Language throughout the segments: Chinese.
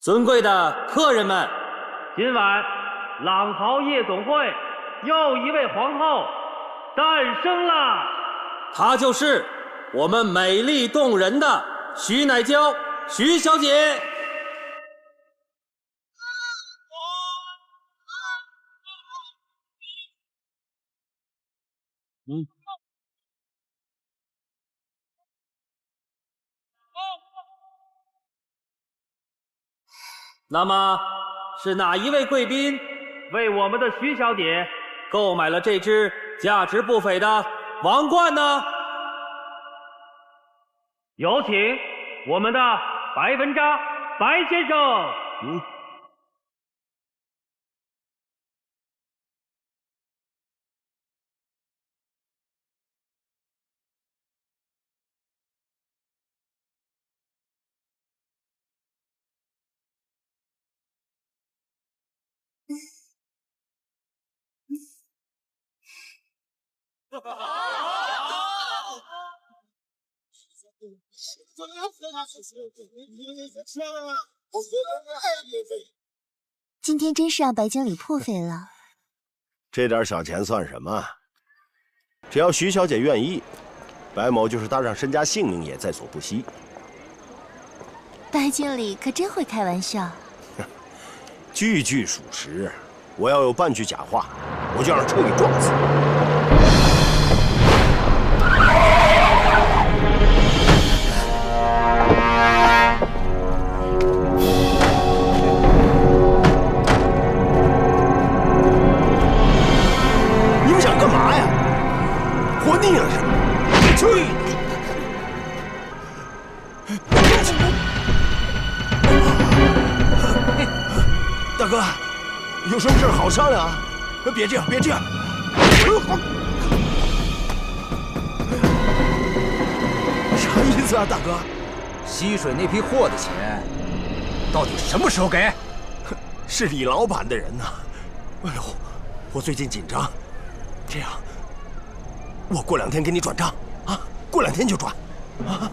尊贵的客人们，今晚浪豪夜总会又一位皇后诞生了，她就是我们美丽动人的徐乃娇，徐小姐。那么是哪一位贵宾为我们的徐小姐购买了这只价值不菲的王冠呢？有请我们的白文章白先生。今天真是让白经理破费了。这点小钱算什么？只要徐小姐愿意，白某就是搭上身家性命也在所不惜。白经理可真会开玩笑。句句属实，我要有半句假话，我就让车给撞死。你们想干嘛呀？活腻了是吧？去！大哥，有什么事好商量啊！别这样，别这样！啥意思啊，大哥？溪水那批货的钱，到底什么时候给？是李老板的人呐！哎呦，我最近紧张，这样，我过2天给你转账啊，过2天就转啊。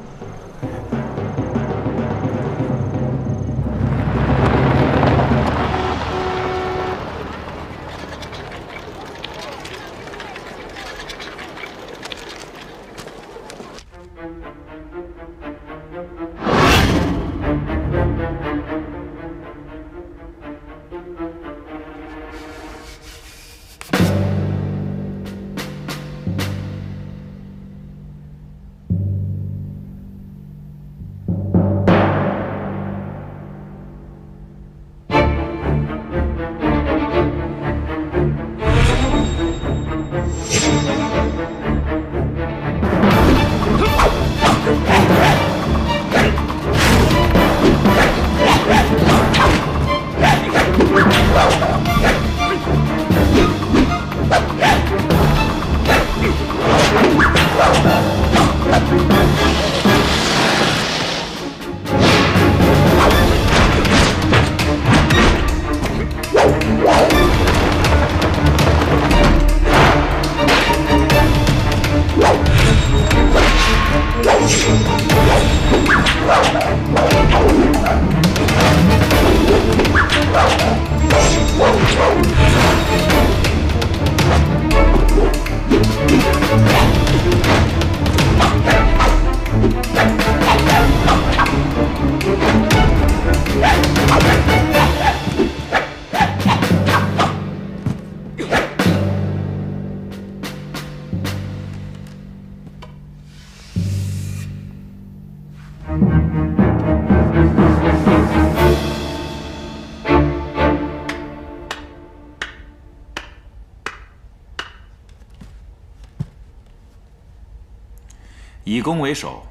以攻为守，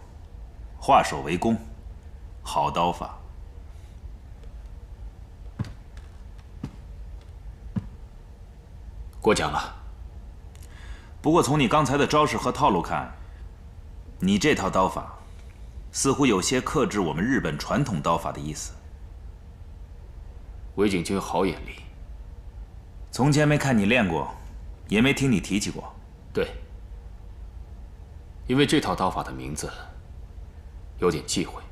化守为攻，好刀法。过奖了。不过从你刚才的招式和套路看，你这套刀法似乎有些克制我们日本传统刀法的意思。韦景君好眼力。从前没看你练过，也没听你提起过。对，因为这套刀法的名字有点忌讳。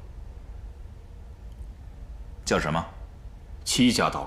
叫什么？戚家刀。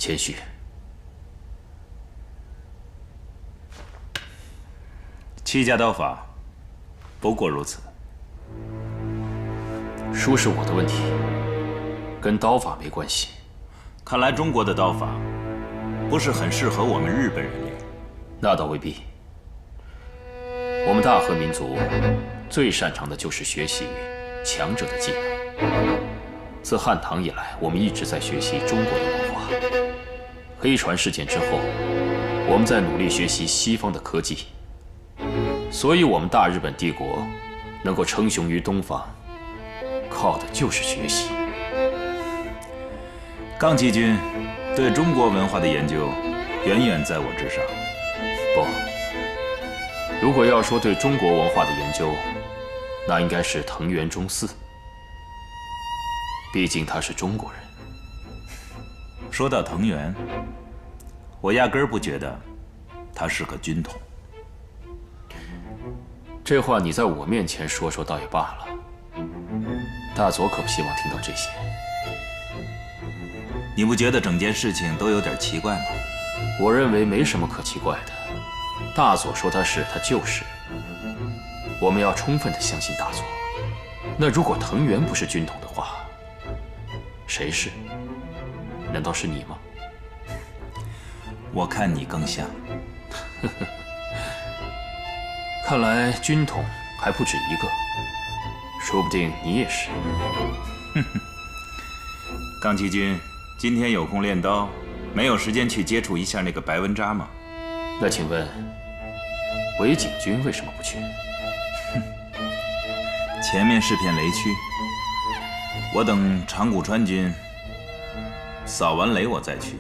谦虚。戚家刀法不过如此。书是我的问题，跟刀法没关系。看来中国的刀法不是很适合我们日本人练。那倒未必。我们大和民族最擅长的就是学习强者的技能。自汉唐以来，我们一直在学习中国的文化。黑船事件之后，我们在努力学习西方的科技。所以，我们大日本帝国能够称雄于东方，靠的就是学习。冈崎君对中国文化的研究远远在我之上。不，如果要说对中国文化的研究，那应该是藤原忠四。毕竟他是中国人。说到藤原，我压根儿不觉得他是个军统。这话你在我面前说说倒也罢了，大佐可不希望听到这些。你不觉得整件事情都有点奇怪吗？我认为没什么可奇怪的。大佐说他是，他就是。我们要充分的相信大佐。那如果藤原不是军统的话，谁是？难道是你吗？我看你更像。看来军统还不止一个，说不定你也是。冈崎君今天有空练刀，没有时间去接触一下那个白文扎吗？那请问，尾井君为什么不去？前面是片雷区，我等长谷川军扫完雷我再去。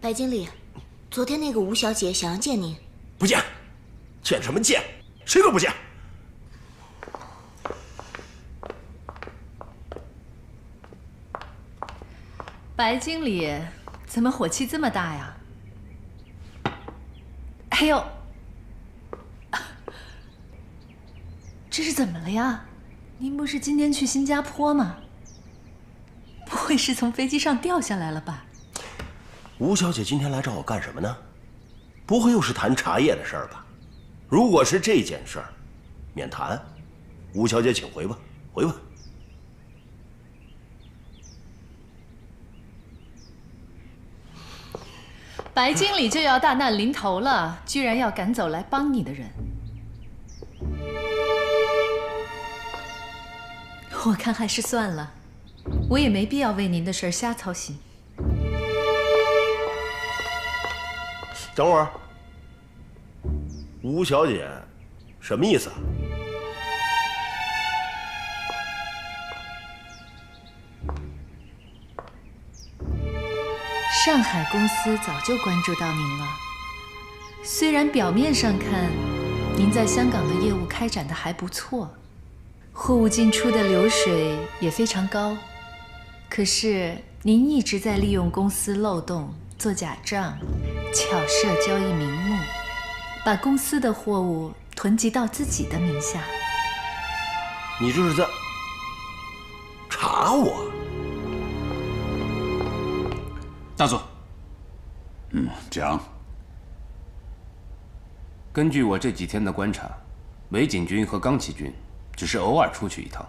白经理，昨天那个吴小姐想要见您。不见，见什么见？谁都不见。白经理，怎么火气这么大呀？哎呦，这是怎么了呀？您不是今天去新加坡吗？不会是从飞机上掉下来了吧？吴小姐今天来找我干什么呢？不会又是谈茶叶的事儿吧？如果是这件事儿，免谈。吴小姐，请回吧，回吧。白经理就要大难临头了，居然要赶走来帮你的人。我看还是算了，我也没必要为您的事儿瞎操心。等会儿，吴小姐，什么意思啊？上海公司早就关注到您了，虽然表面上看，您在香港的业务开展得还不错，货物进出的流水也非常高，可是您一直在利用公司漏洞做假账，巧设交易名目，把公司的货物囤积到自己的名下。你这是在查我？大佐，讲。根据我这几天的观察，尾井君和冈崎君只是偶尔出去一趟，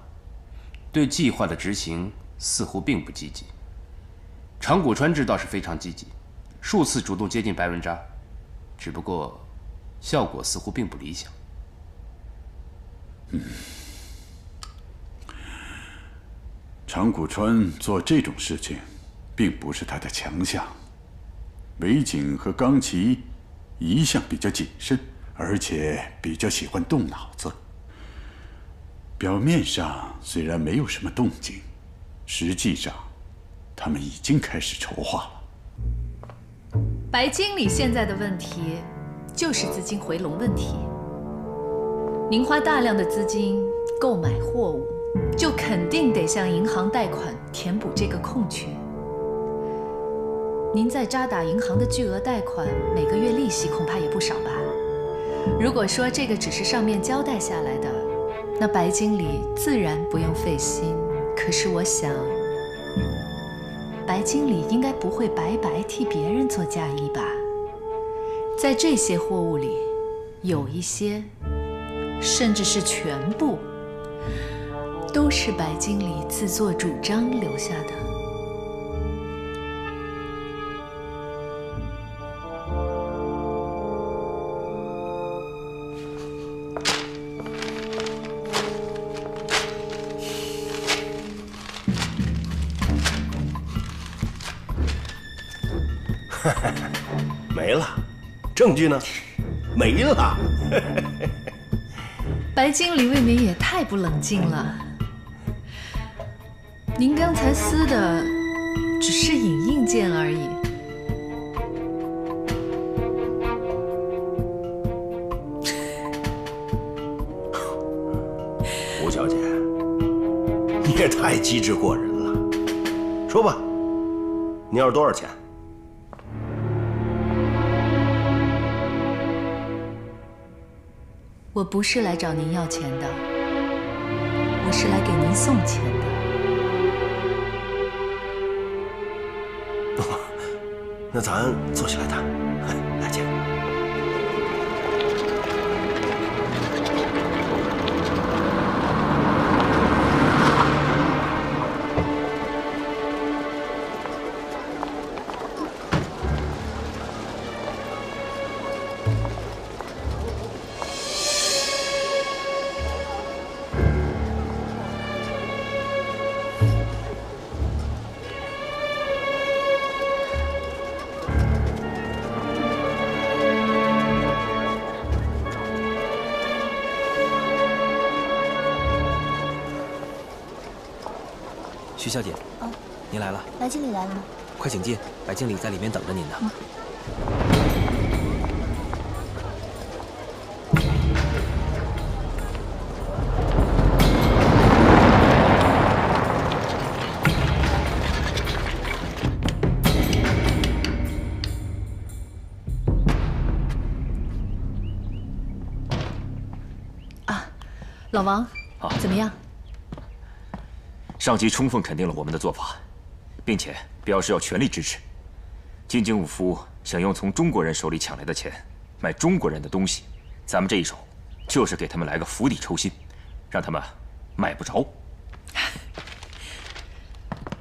对计划的执行似乎并不积极。长谷川治倒是非常积极，数次主动接近白文扎，只不过效果似乎并不理想。长谷川做这种事情，并不是他的强项。尾井和冈崎一向比较谨慎，而且比较喜欢动脑子。表面上虽然没有什么动静，实际上他们已经开始筹划了。白经理现在的问题就是资金回笼问题。您花大量的资金购买货物，就肯定得向银行贷款填补这个空缺。您在渣打银行的巨额贷款，每个月利息恐怕也不少吧？如果说这个只是上面交代下来的，那白经理自然不用费心。可是我想，白经理应该不会白白替别人做嫁衣吧？在这些货物里，有一些，甚至是全部，都是白经理自作主张留下的。没了，证据呢？没了。白经理未免也太不冷静了。您刚才撕的只是影印件而已。吴小姐，你也太机智过人了。说吧，你要多少钱？我不是来找您要钱的，我是来给您送钱的。那咱坐下来谈。来，姐。徐小姐，您来了。白经理来了吗？快请进，白经理在里面等着您呢。老王，怎么样？上级充分肯定了我们的做法，并且表示要全力支持。金警武夫想用从中国人手里抢来的钱买中国人的东西，咱们这一手就是给他们来个釜底抽薪，让他们买不着。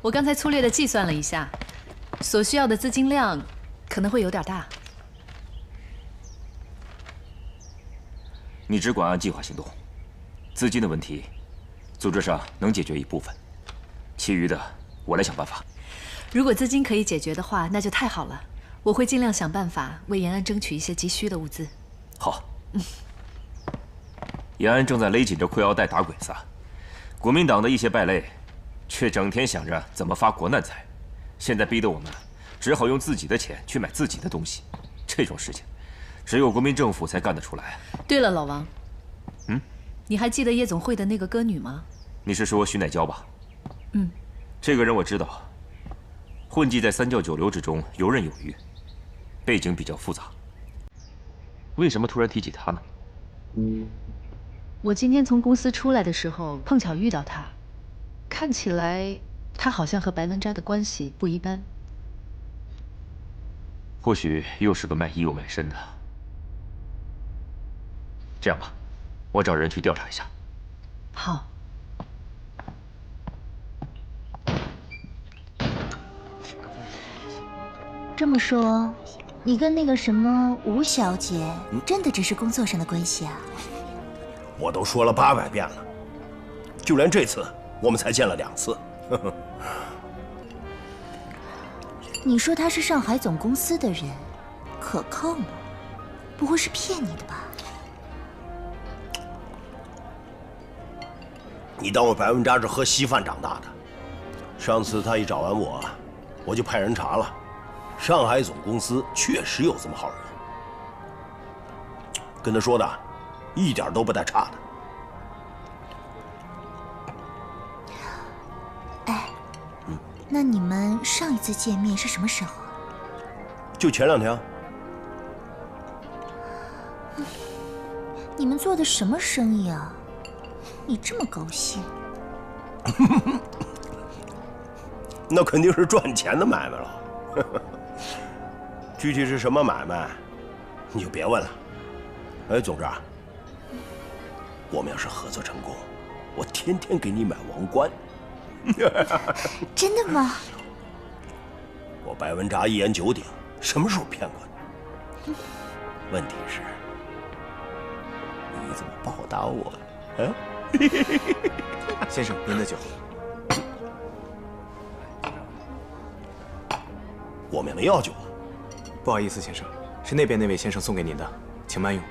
我刚才粗略的计算了一下，所需要的资金量可能会有点大。你只管按计划行动，资金的问题，组织上能解决一部分。其余的我来想办法。如果资金可以解决的话，那就太好了。我会尽量想办法为延安争取一些急需的物资。好。延安正在勒紧着裤腰带打鬼子，国民党的一些败类，却整天想着怎么发国难财，现在逼得我们只好用自己的钱去买自己的东西。这种事情，只有国民政府才干得出来。对了，老王，你还记得夜总会的那个歌女吗？你是说徐乃娇吧？这个人我知道，混迹在三教九流之中，游刃有余，背景比较复杂。为什么突然提起他呢？我今天从公司出来的时候碰巧遇到他，看起来他好像和白文斋的关系不一般。或许又是个卖艺又卖身的。这样吧，我找人去调查一下。好。这么说，你跟那个什么吴小姐，真的只是工作上的关系啊？我都说了800遍了，就连这次我们才见了2次。你说他是上海总公司的人，可靠吗？不会是骗你的吧？你当我白文扎是喝稀饭长大的？上次他一找完我，我就派人查了，上海总公司确实有这么好人，跟他说的，一点都不带差的。哎，那你们上一次见面是什么时候啊？就前2天。你们做的什么生意啊？你这么高兴？那肯定是赚钱的买卖了。具体是什么买卖，你就别问了。哎，总之啊，我们要是合作成功，我天天给你买王冠。真的吗？我白文札一言九鼎，什么时候骗过你？问题是，你怎么报答我？啊？先生，您的酒。我们没要酒了。不好意思，先生，是那边那位先生送给您的，请慢用。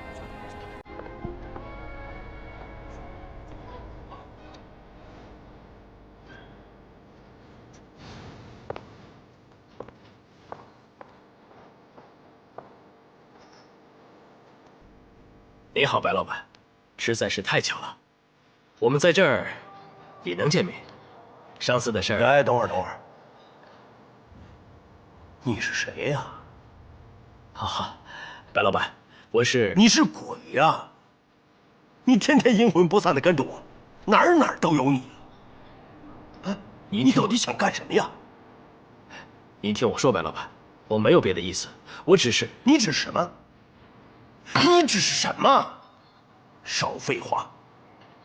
你好，白老板，实在是太巧了，我们在这儿也能见面。上次的事儿……哎，等会儿。你是谁呀？哈哈，白老板，我是……你是鬼呀！你天天阴魂不散的跟着我，哪儿都有你。啊，你到底想干什么呀？您听我说，白老板，我没有别的意思，我只是……你指什么？你指什么？少废话，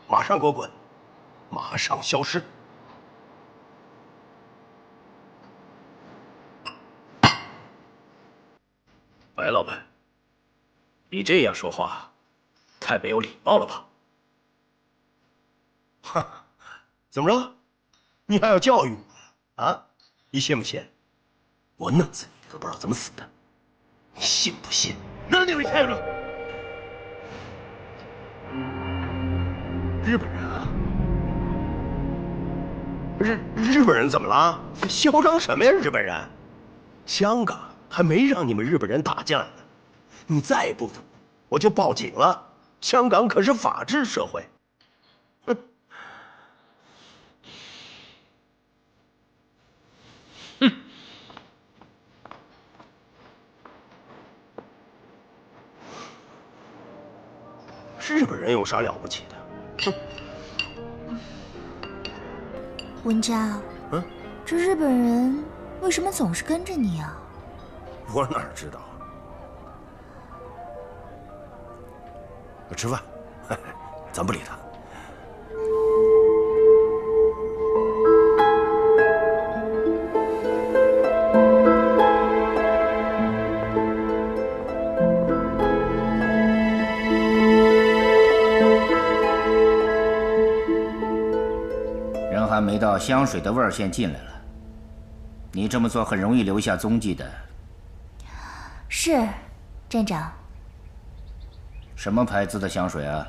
马上给我滚，马上消失！白老板，你这样说话，太没有礼貌了吧？哈，怎么着？你还要教育我啊？你信不信？我弄死你都不知道怎么死的，你信不信？那你会看着？日本人啊？日本人怎么了？嚣张什么呀？日本人？香港还没让你们日本人打进来呢，你再不走，我就报警了。香港可是法治社会。哼！日本人有啥了不起的？哼！文札，这日本人为什么总是跟着你啊？我哪知道啊？吃饭，咱不理他。人还没到，香水的味儿先进来了。你这么做很容易留下踪迹的。是，站长。什么牌子的香水啊？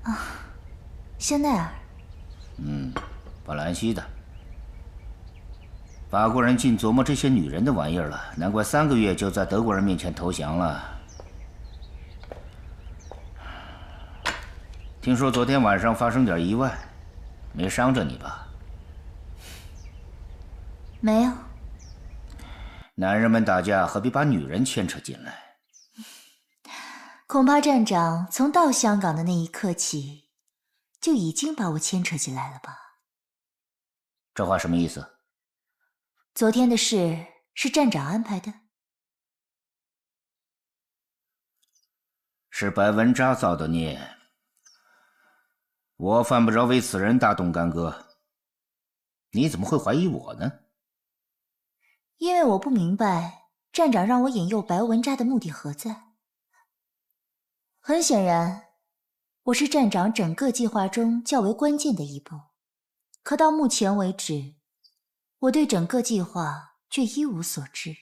啊，香奈儿。法兰西的。法国人净琢磨这些女人的玩意儿了，难怪3个月就在德国人面前投降了。听说昨天晚上发生点意外，没伤着你吧？没有。男人们打架何必把女人牵扯进来？恐怕站长从到香港的那一刻起，就已经把我牵扯进来了吧？这话什么意思？昨天的事是站长安排的？是白文札造的孽，我犯不着为此人大动干戈。你怎么会怀疑我呢？因为我不明白站长让我引诱白文札的目的何在。很显然，我是站长整个计划中较为关键的一步，可到目前为止，我对整个计划却一无所知。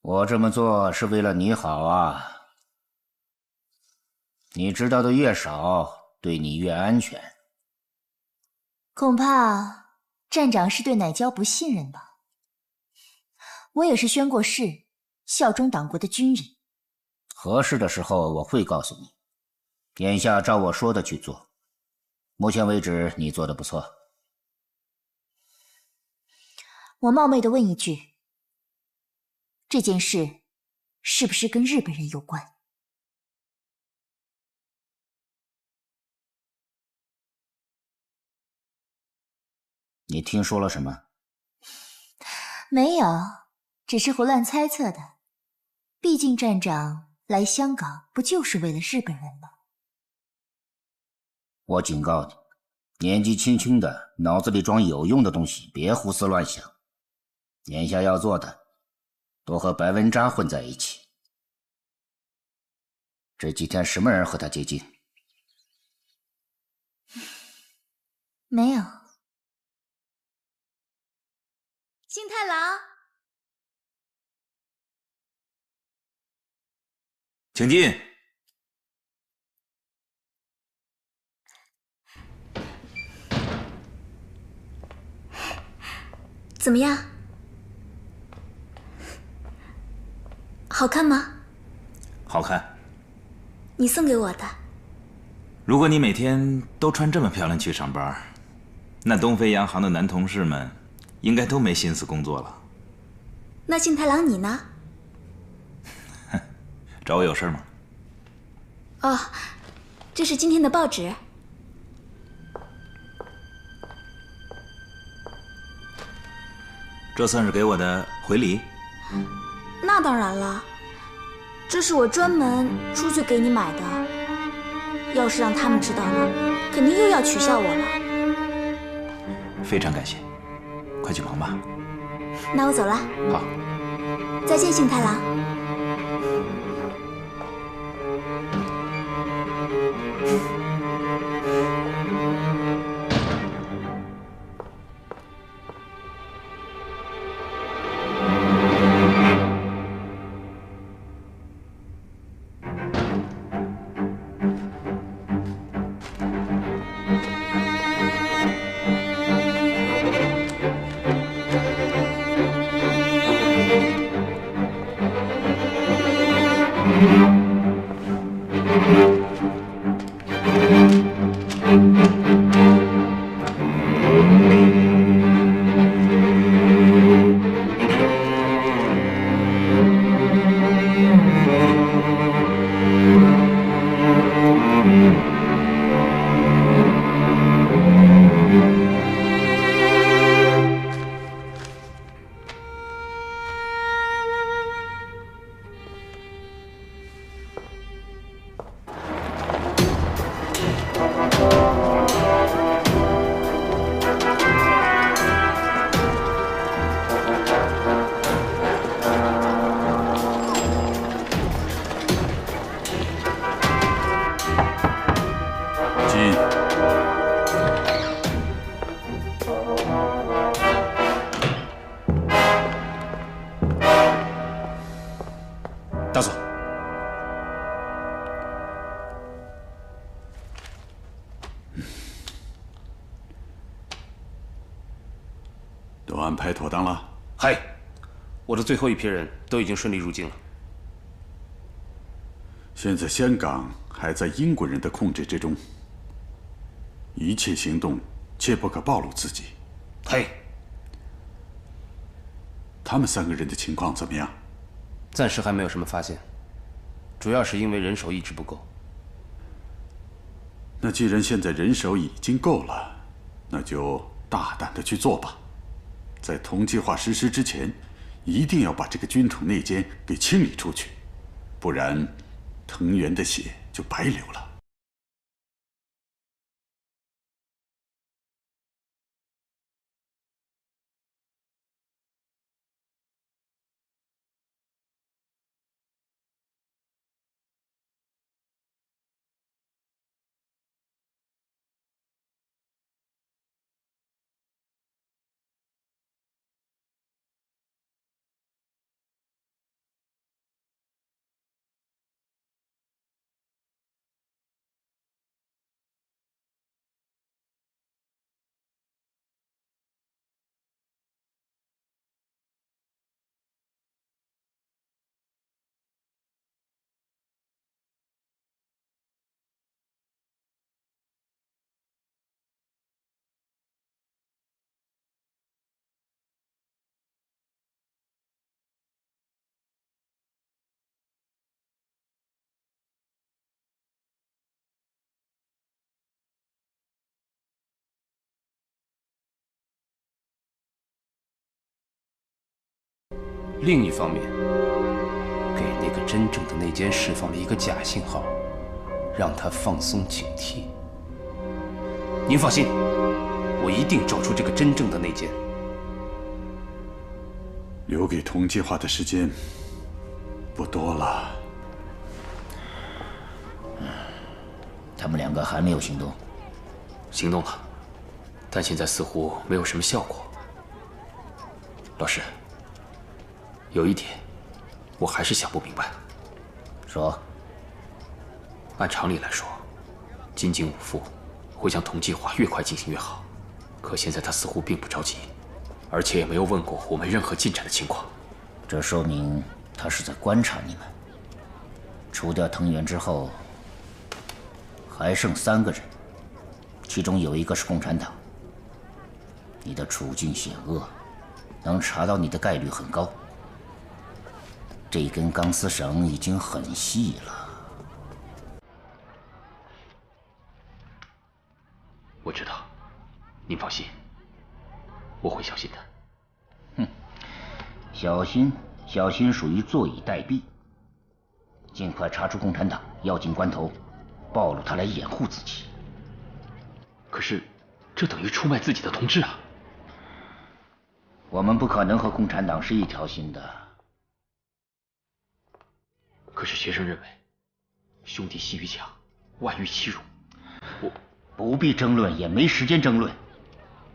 我这么做是为了你好啊，你知道的越少，对你越安全。恐怕站长是对奶娇不信任吧？我也是宣过誓，效忠党国的军人。合适的时候我会告诉你。眼下照我说的去做。目前为止，你做的不错。我冒昧的问一句，这件事是不是跟日本人有关？你听说了什么？没有，只是胡乱猜测的。毕竟站长来香港不就是为了日本人吗？我警告你，年纪轻轻的，脑子里装有用的东西，别胡思乱想。眼下要做的，多和白文扎混在一起。这几天什么人和他接近？没有。幸太郎，请进。怎么样？好看吗？好看。你送给我的。如果你每天都穿这么漂亮去上班，那东非洋行的男同事们应该都没心思工作了。那幸太郎你呢？找我有事吗？哦，这是今天的报纸。这算是给我的回礼？那当然了，这是我专门出去给你买的。要是让他们知道了，肯定又要取笑我了。非常感谢，快去忙吧。那我走了。好，再见，幸太郎。大佐，都安排妥当了？嗨，我的最后一批人都已经顺利入境了。现在香港还在英国人的控制之中，一切行动切不可暴露自己。嘿，他们3个人的情况怎么样？暂时还没有什么发现，主要是因为人手一直不够。那既然现在人手已经够了，那就大胆的去做吧。在同计划实施之前，一定要把这个军统内奸给清理出去，不然藤原的血就白流了。另一方面，给那个真正的内奸释放了一个假信号，让他放松警惕。您放心，我一定找出这个真正的内奸。留给同计划的时间不多了。他们两个还没有行动。行动了，但现在似乎没有什么效果。老师，有一点，我还是想不明白。说。按常理来说，金井武夫会将同计划越快进行越好，可现在他似乎并不着急，而且也没有问过我们任何进展的情况。这说明他是在观察你们。除掉藤原之后，还剩3个人，其中有一个是共产党。你的处境险恶，能查到你的概率很高。这根钢丝绳已经很细了。我知道，您放心，我会小心的。哼，小心，小心属于坐以待毙。尽快查出共产党，要紧关头暴露他来掩护自己。可是，这等于出卖自己的同志啊！我们不可能和共产党是一条心的。可是学生认为，兄弟戏于强，外于欺辱。我不必争论，也没时间争论。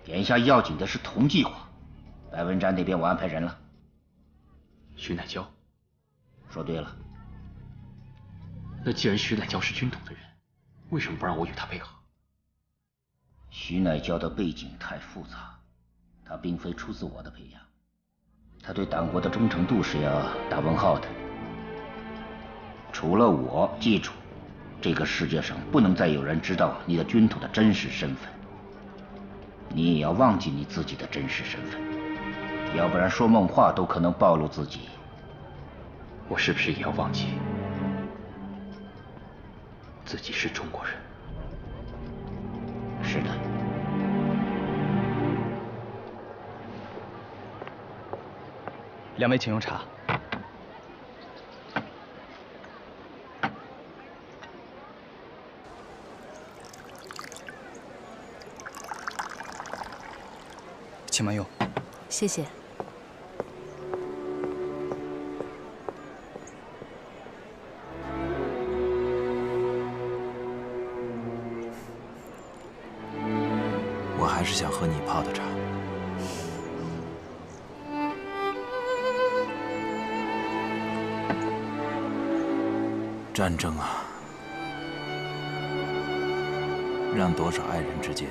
眼下要紧的是同计划。白文瞻那边我安排人了。徐乃娇，说对了。那既然徐乃娇是军统的人，为什么不让我与他配合？徐乃娇的背景太复杂，他并非出自我的培养，他对党国的忠诚度是要打问号的。除了我，记住，这个世界上不能再有人知道你的军统的真实身份。你也要忘记你自己的真实身份，要不然说梦话都可能暴露自己。我是不是也要忘记自己是中国人？是的。2位请用茶。请慢用。谢谢。我还是想喝你泡的茶。战争啊，让多少爱人之间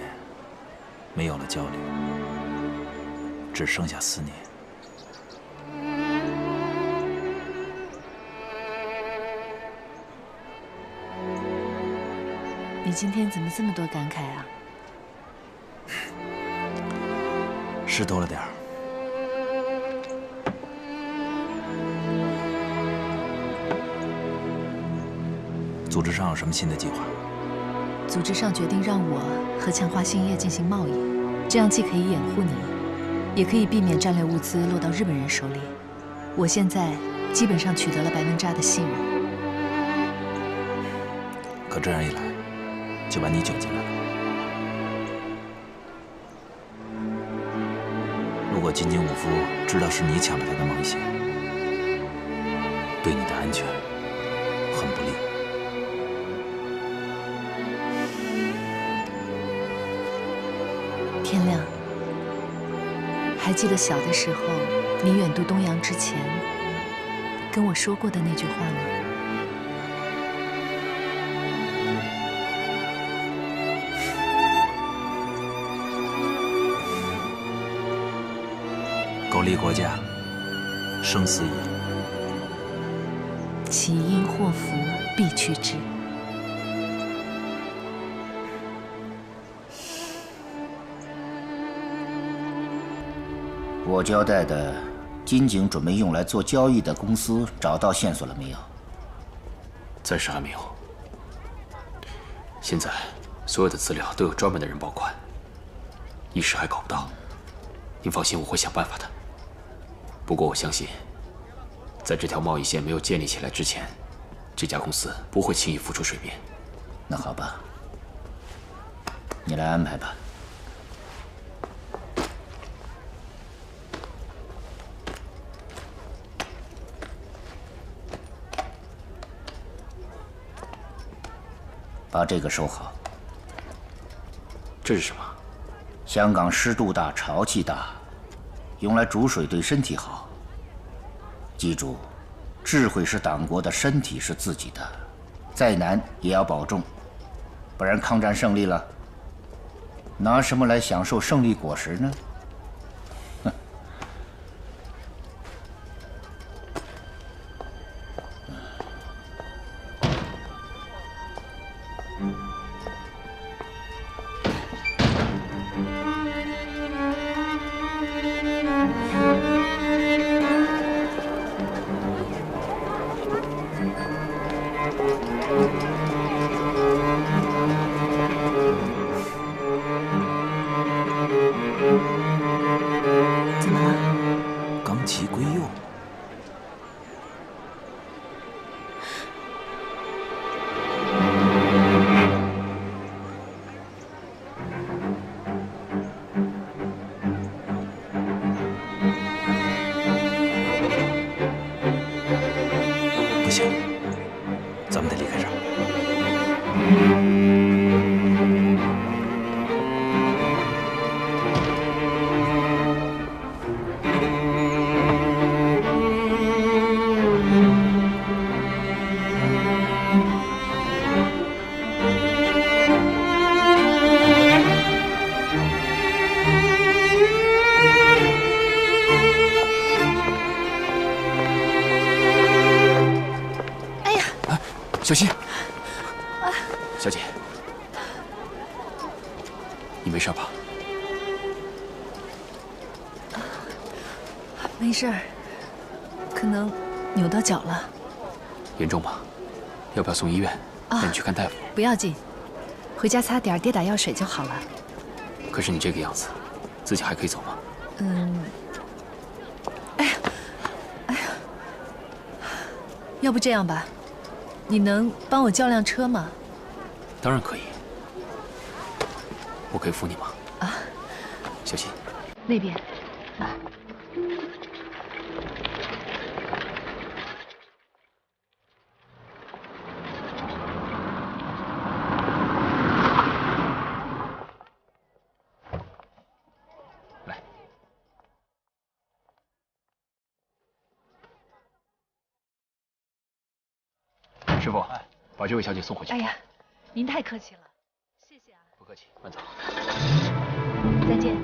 没有了交流，只剩下思念。你今天怎么这么多感慨啊？事多了点儿。组织上有什么新的计划？组织上决定让我和强化兴业进行贸易，这样既可以掩护你，也可以避免战略物资落到日本人手里。我现在基本上取得了白文扎的信任。可这样一来，就把你卷进来了。如果金井武夫知道是你抢了他的贸易线，对你的安全很不利。天亮，还记得小的时候你远渡东洋之前跟我说过的那句话吗？苟利国家，生死以。其因祸福必趋之。我交代的金井准备用来做交易的公司找到线索了没有？暂时还没有。现在所有的资料都有专门的人保管，一时还搞不到。您放心，我会想办法的。不过我相信在这条贸易线没有建立起来之前，这家公司不会轻易浮出水面。那好吧，你来安排吧。把这个收好。这是什么？香港湿度大、潮气大，用来煮水对身体好。记住，智慧是党国的，身体是自己的，再难也要保重，不然抗战胜利了，拿什么来享受胜利果实呢？哼！怎么了？刚其归右。不行，咱们得离开这儿。小心！小姐，你没事吧？没事儿，可能扭到脚了。严重吗？要不要送医院？带你去看大夫。不要紧，回家擦点跌打药水就好了。可是你这个样子，自己还可以走吗？哎呀，要不这样吧，你能帮我叫辆车吗？当然可以。我可以扶你吗？啊，小心。那边。师傅，把这位小姐送回去。哎呀，您太客气了，谢谢啊。不客气，慢走。再见。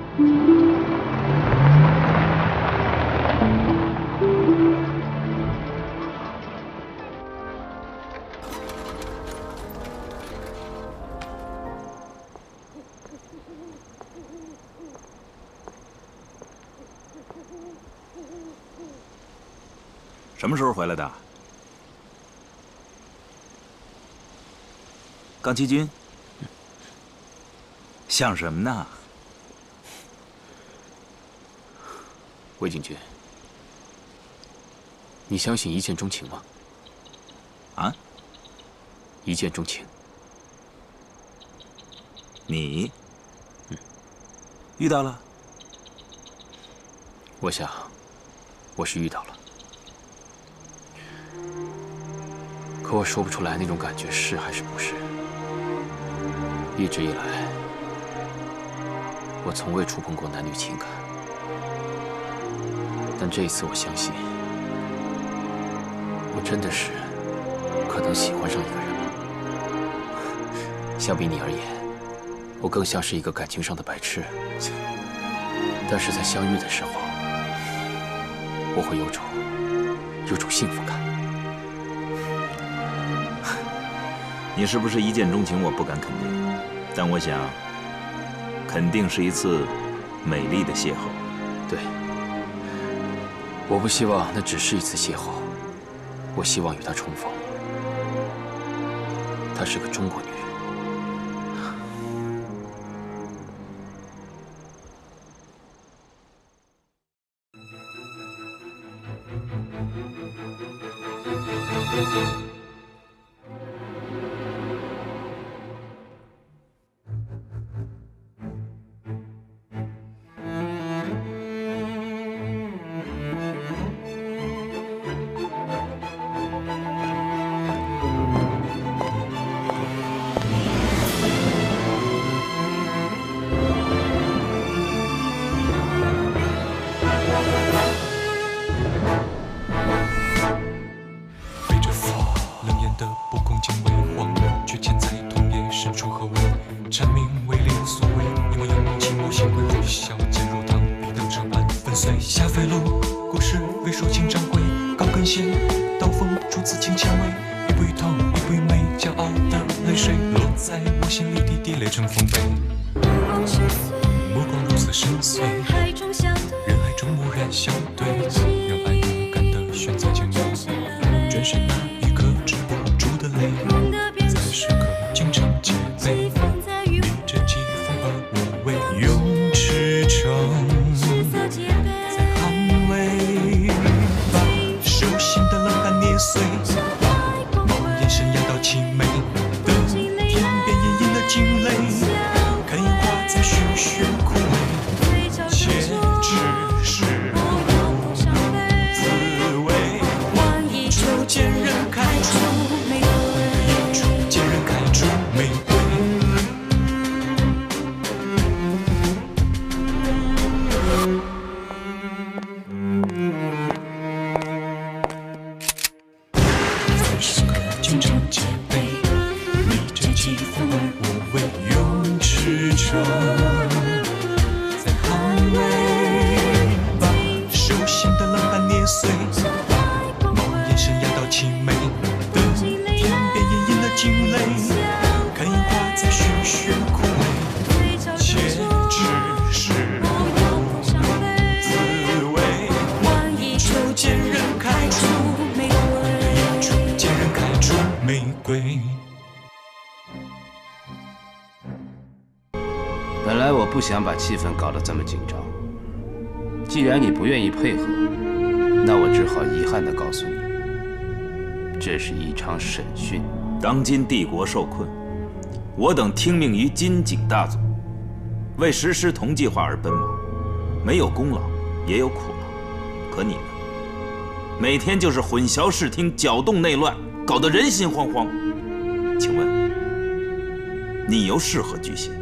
什么时候回来的？刚七军，想什么呢？魏景军，你相信一见钟情吗？啊？一见钟情。你？遇到了？我想，我是遇到了。可我说不出来那种感觉是还是不是。一直以来，我从未触碰过男女情感，但这一次我相信，我真的是可能喜欢上一个人了。相比你而言，我更像是一个感情上的白痴。但是在相遇的时候，我会有种幸福感。你是不是一见钟情？我不敢肯定，但我想，肯定是一次美丽的邂逅。对，我不希望那只是一次邂逅，我希望与她重逢。她是个中国女人。本来我不想把气氛搞得这么紧张，既然你不愿意配合，那我只好遗憾地告诉你，这是一场审讯。当今帝国受困，我等听命于金井大佐，为实施同计划而奔忙，没有功劳也有苦劳。可你呢？每天就是混淆视听，搅动内乱，搞得人心惶惶。请问，你又是何居心？